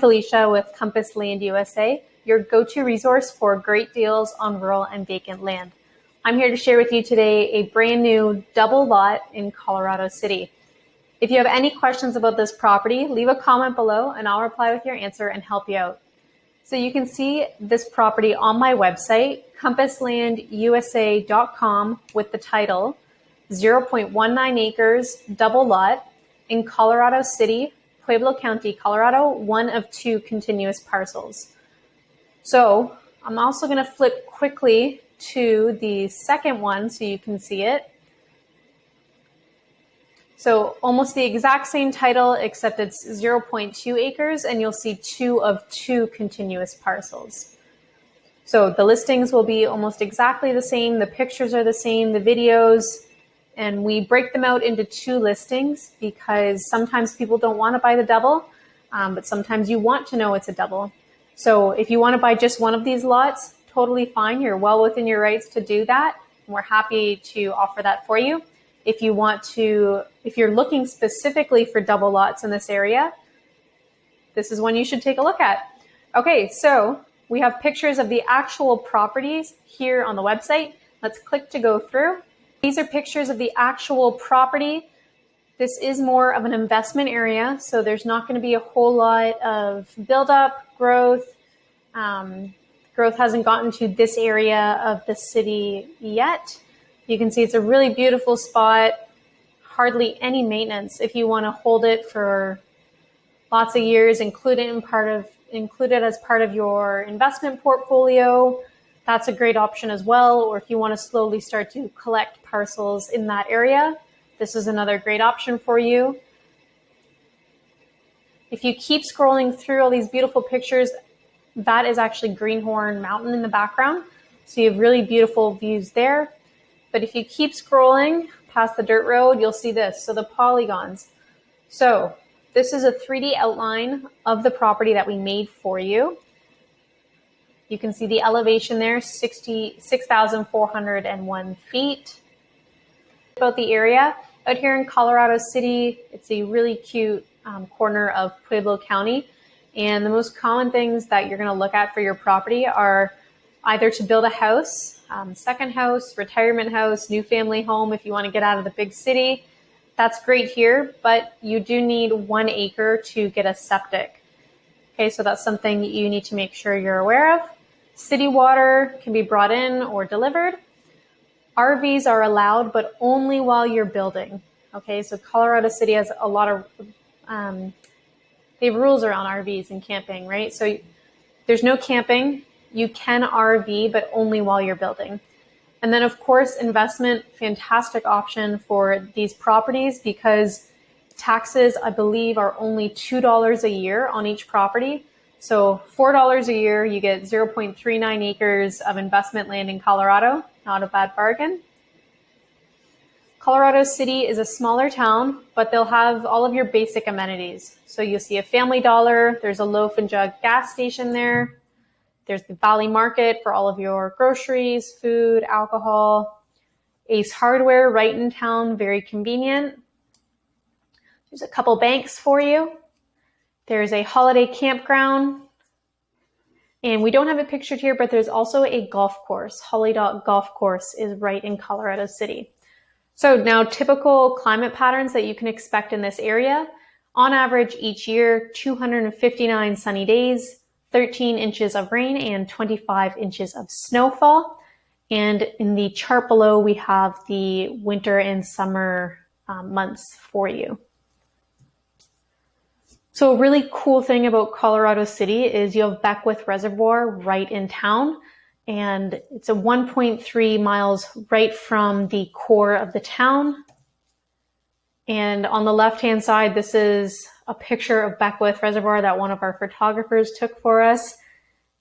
Felicia with Compass Land USA, your go-to resource for great deals on rural and vacant land. I'm here to share with you today a brand new double lot in Colorado City. If you have any questions about this property, leave a comment below and I'll reply with your answer and help you out. So you can see this property on my website, compasslandusa.com, with the title 0.19 acres double lot in Colorado City, Pueblo County, Colorado, one of two continuous parcels. So I'm also going to flip quickly to the second one so you can see it. So almost the exact same title, except it's 0.2 acres, and you'll see two of two continuous parcels. So the listings will be almost exactly the same. The pictures are the same, the videos, and we break them out into two listings because sometimes people don't want to buy the double, but sometimes you want to know it's a double. So if you want to buy just one of these lots, totally fine. You're well within your rights to do that. And we're happy to offer that for you. If you want to, if you're looking specifically for double lots in this area, this is one you should take a look at. Okay, so we have pictures of the actual properties here on the website. Let's click to go through. These are pictures of the actual property. This is more of an investment area, so there's not going to be a whole lot of buildup, growth. Growth hasn't gotten to this area of the city yet. You can see it's a really beautiful spot, hardly any maintenance. If you want to hold it for lots of years, include it as part of your investment portfolio, that's a great option as well. Or if you want to slowly start to collect parcels in that area, this is another great option for you. If you keep scrolling through all these beautiful pictures, that is actually Greenhorn Mountain in the background. So you have really beautiful views there. But if you keep scrolling past the dirt road, you'll see this. So the polygons. So this is a 3D outline of the property that we made for you. You can see the elevation there, 6,401 feet. About the area, out here in Colorado City, it's a really cute corner of Pueblo County. And the most common things that you're going to look at for your property are either to build a house, second house, retirement house, new family home if you want to get out of the big city. That's great here, but you do need 1 acre to get a septic. Okay, so that's something you need to make sure you're aware of. City water can be brought in or delivered. RVs are allowed, but only while you're building. Okay, so Colorado City has a lot of, they have rules around RVs and camping, right? So there's no camping. You can RV, but only while you're building. And then of course, investment, fantastic option for these properties because taxes, I believe, are only $2 a year on each property. So $4 a year, you get 0.39 acres of investment land in Colorado. Not a bad bargain. Colorado City is a smaller town, but they'll have all of your basic amenities. So you'll see a Family Dollar. There's a Loaf and Jug gas station there. There's the Valley Market for all of your groceries, food, alcohol. Ace Hardware right in town, very convenient. There's a couple banks for you. There's a holiday campground. And we don't have it pictured here, but there's also a golf course. Holly Dot Golf Course is right in Colorado City. So now typical climate patterns that you can expect in this area. On average each year, 259 sunny days, 13 inches of rain, and 25 inches of snowfall. And in the chart below, we have the winter and summer months for you. So a really cool thing about Colorado City is you have Beckwith Reservoir right in town, and it's a 1.3 miles right from the core of the town. And on the left-hand side, this is a picture of Beckwith Reservoir that one of our photographers took for us.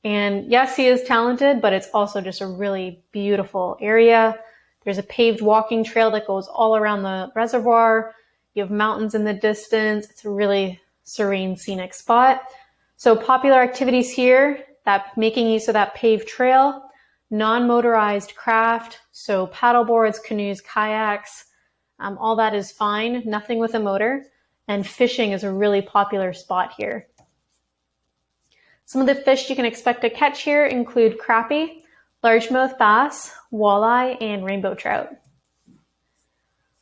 And yes, he is talented, but it's also just a really beautiful area. There's a paved walking trail that goes all around the reservoir. You have mountains in the distance. It's a really serene, scenic spot. So popular activities here, that making use of that paved trail, non-motorized craft, so paddle boards, canoes, kayaks, all that is fine, nothing with a motor. And fishing is a really popular spot here. Some of the fish you can expect to catch here include crappie, largemouth bass, walleye, and rainbow trout.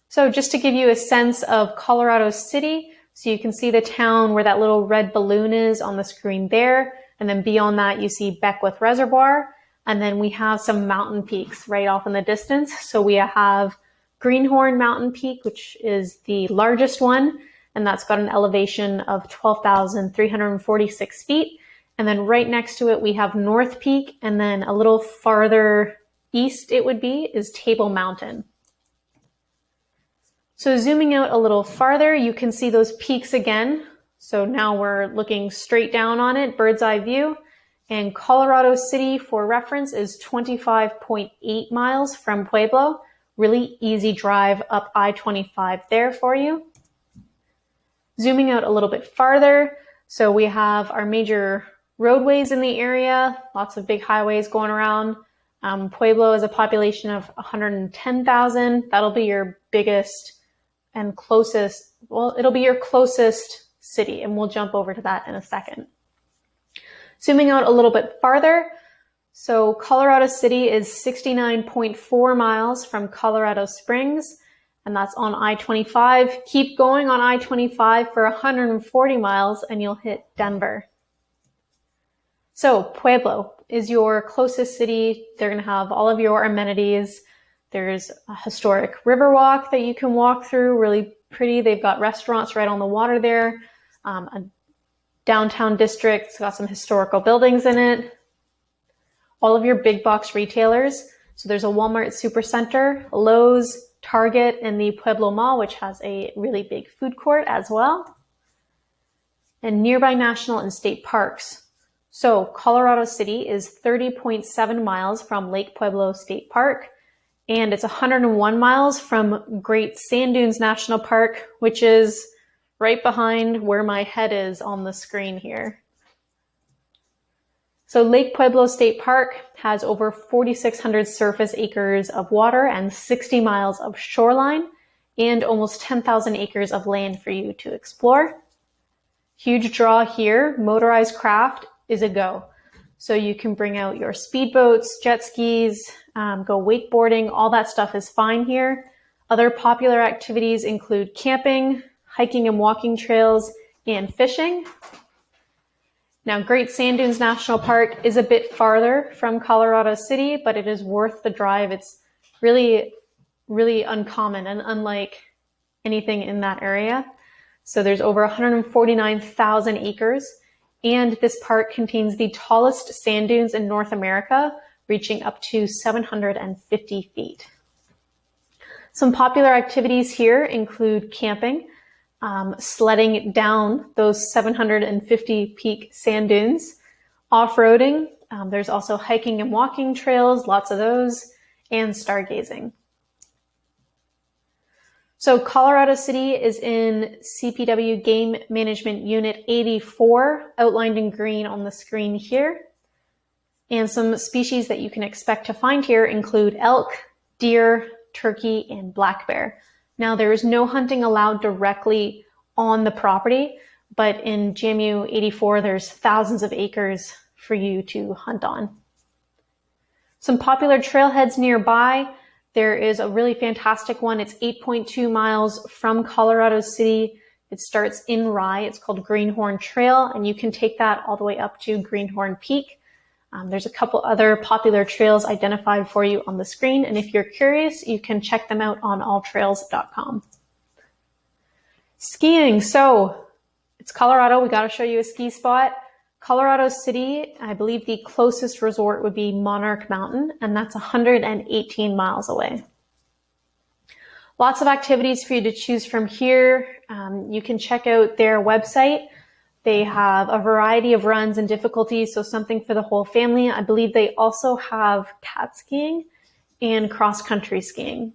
So just to give you a sense of Colorado City, so you can see the town where that little red balloon is on the screen there. And then beyond that, you see Beckwith Reservoir. And then we have some mountain peaks right off in the distance. So we have Greenhorn Mountain Peak, which is the largest one. And that's got an elevation of 12,346 feet. And then right next to it, we have North Peak. And then a little farther east it would be is Table Mountain. So zooming out a little farther, you can see those peaks again. So now we're looking straight down on it, bird's eye view. And Colorado City, for reference, is 25.8 miles from Pueblo. Really easy drive up I-25 there for you. Zooming out a little bit farther, so we have our major roadways in the area, lots of big highways going around. Pueblo is a population of 110,000. That'll be your biggest and closest, well, it'll be your closest city, and we'll jump over to that in a second. Zooming out a little bit farther, so Colorado City is 69.4 miles from Colorado Springs, and that's on I-25. Keep going on I-25 for 140 miles and you'll hit Denver. So Pueblo is your closest city. They're going to have all of your amenities. There's a historic river walk that you can walk through, really pretty. They've got restaurants right on the water there. A downtown district, it's got some historical buildings in it. All of your big box retailers. So there's a Walmart Supercenter, Lowe's, Target, and the Pueblo Mall, which has a really big food court as well. And nearby national and state parks. So Colorado City is 30.7 miles from Lake Pueblo State Park, and it's 101 miles from Great Sand Dunes National Park, which is right behind where my head is on the screen here. So Lake Pueblo State Park has over 4,600 surface acres of water and 60 miles of shoreline and almost 10,000 acres of land for you to explore. Huge draw here, motorized craft is a go. So you can bring out your speedboats, jet skis, go wakeboarding, all that stuff is fine here. Other popular activities include camping, hiking and walking trails, and fishing. Now, Great Sand Dunes National Park is a bit farther from Colorado City, but it is worth the drive. It's really, really uncommon and unlike anything in that area. So there's over 149,000 acres, and this park contains the tallest sand dunes in North America, reaching up to 750 feet. Some popular activities here include camping, sledding down those 750 peak sand dunes, off-roading. There's also hiking and walking trails, lots of those, and stargazing. So Colorado City is in CPW Game Management Unit 84, outlined in green on the screen here. And some species that you can expect to find here include elk, deer, turkey, and black bear. Now, there is no hunting allowed directly on the property, but in JMU 84, there's thousands of acres for you to hunt on. Some popular trailheads nearby. There is a really fantastic one. It's 8.2 miles from Colorado City. It starts in Rye. It's called Greenhorn Trail, and you can take that all the way up to Greenhorn Peak. There's a couple other popular trails identified for you on the screen, and if you're curious, you can check them out on alltrails.com. Skiing. So it's Colorado. We got to show you a ski spot. Colorado City, I believe the closest resort would be Monarch Mountain, and that's 118 miles away. Lots of activities for you to choose from here. You can check out their website. They have a variety of runs and difficulties, so something for the whole family. I believe they also have cat skiing and cross-country skiing.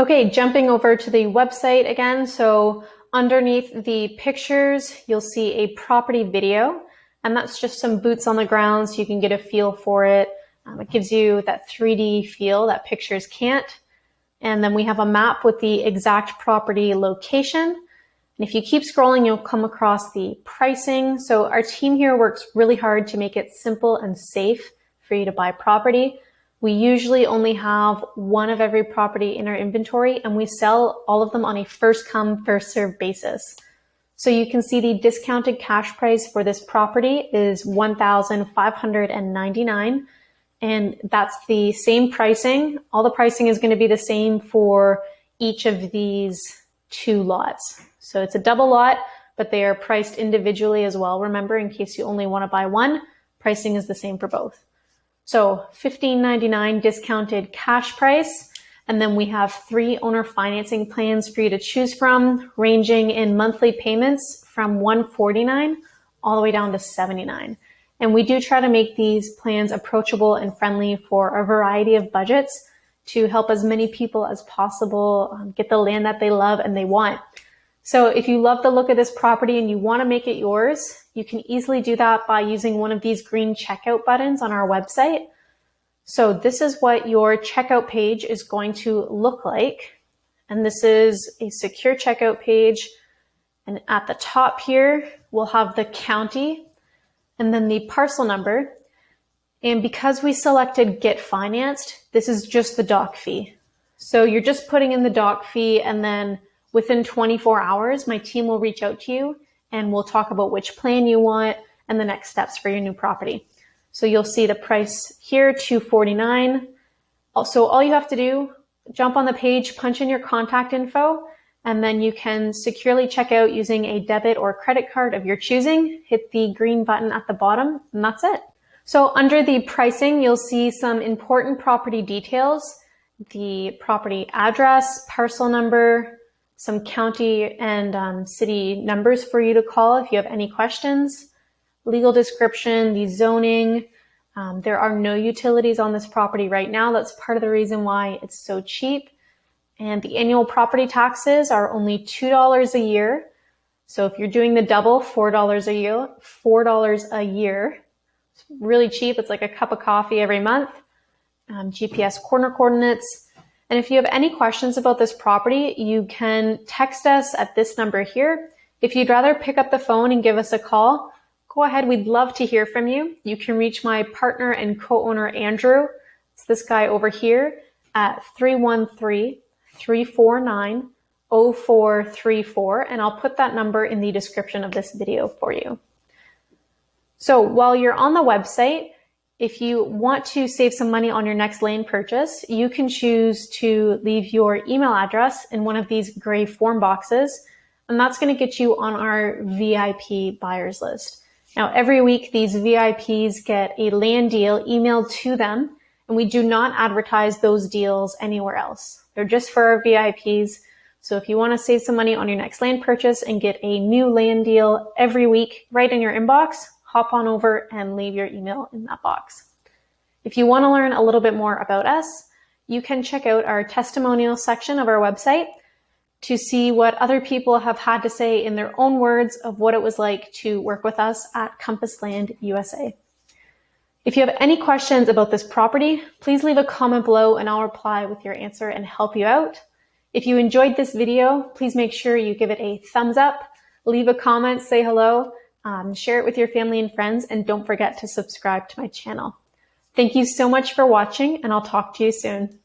Okay, jumping over to the website again. So underneath the pictures, you'll see a property video, and that's just some boots on the ground so you can get a feel for it. It gives you that 3D feel that pictures can't. And then we have a map with the exact property location. And if you keep scrolling, you'll come across the pricing. So our team here works really hard to make it simple and safe for you to buy property. We usually only have one of every property in our inventory, and we sell all of them on a first come, first served basis. So you can see the discounted cash price for this property is $1,599, and that's the same pricing. All the pricing is going to be the same for each of these 2 lots. So it's a double lot, but they are priced individually as well. Remember, in case you only want to buy one, pricing is the same for both. So $1,599 discounted cash price. And then we have 3 owner financing plans for you to choose from, ranging in monthly payments from $149 all the way down to $79. And we do try to make these plans approachable and friendly for a variety of budgets to help as many people as possible get the land that they love and they want. So if you love the look of this property and you want to make it yours, you can easily do that by using one of these green checkout buttons on our website. So this is what your checkout page is going to look like. And this is a secure checkout page. And at the top here, we'll have the county and then the parcel number. And because we selected Get Financed, this is just the doc fee. So you're just putting in the doc fee, and then within 24 hours, my team will reach out to you and we'll talk about which plan you want and the next steps for your new property. So you'll see the price here, $249. Also, all you have to do, jump on the page, punch in your contact info, and then you can securely check out using a debit or credit card of your choosing. Hit the green button at the bottom, and that's it. So under the pricing, you'll see some important property details, the property address, parcel number, some county and city numbers for you to call if you have any questions, legal description, the zoning. There are no utilities on this property right now. That's part of the reason why it's so cheap. And the annual property taxes are only $2 a year. So if you're doing the double, $4 a year, $4 a year. It's really cheap. It's like a cup of coffee every month. GPS corner coordinates. And if you have any questions about this property, you can text us at this number here. If you'd rather pick up the phone and give us a call, go ahead. We'd love to hear from you. You can reach my partner and co-owner, Andrew. It's this guy over here at 313-349-0434. And I'll put that number in the description of this video for you. So while you're on the website, if you want to save some money on your next land purchase, you can choose to leave your email address in one of these gray form boxes, and that's going to get you on our VIP buyers list. Now, every week, these VIPs get a land deal emailed to them, and we do not advertise those deals anywhere else. They're just for our VIPs. So if you want to save some money on your next land purchase and get a new land deal every week right in your inbox, hop on over and leave your email in that box. If you want to learn a little bit more about us, you can check out our testimonial section of our website to see what other people have had to say in their own words of what it was like to work with us at Compass Land USA. If you have any questions about this property, please leave a comment below and I'll reply with your answer and help you out. If you enjoyed this video, please make sure you give it a thumbs up, leave a comment, say hello, share it with your family and friends, and don't forget to subscribe to my channel. Thank you so much for watching, and I'll talk to you soon.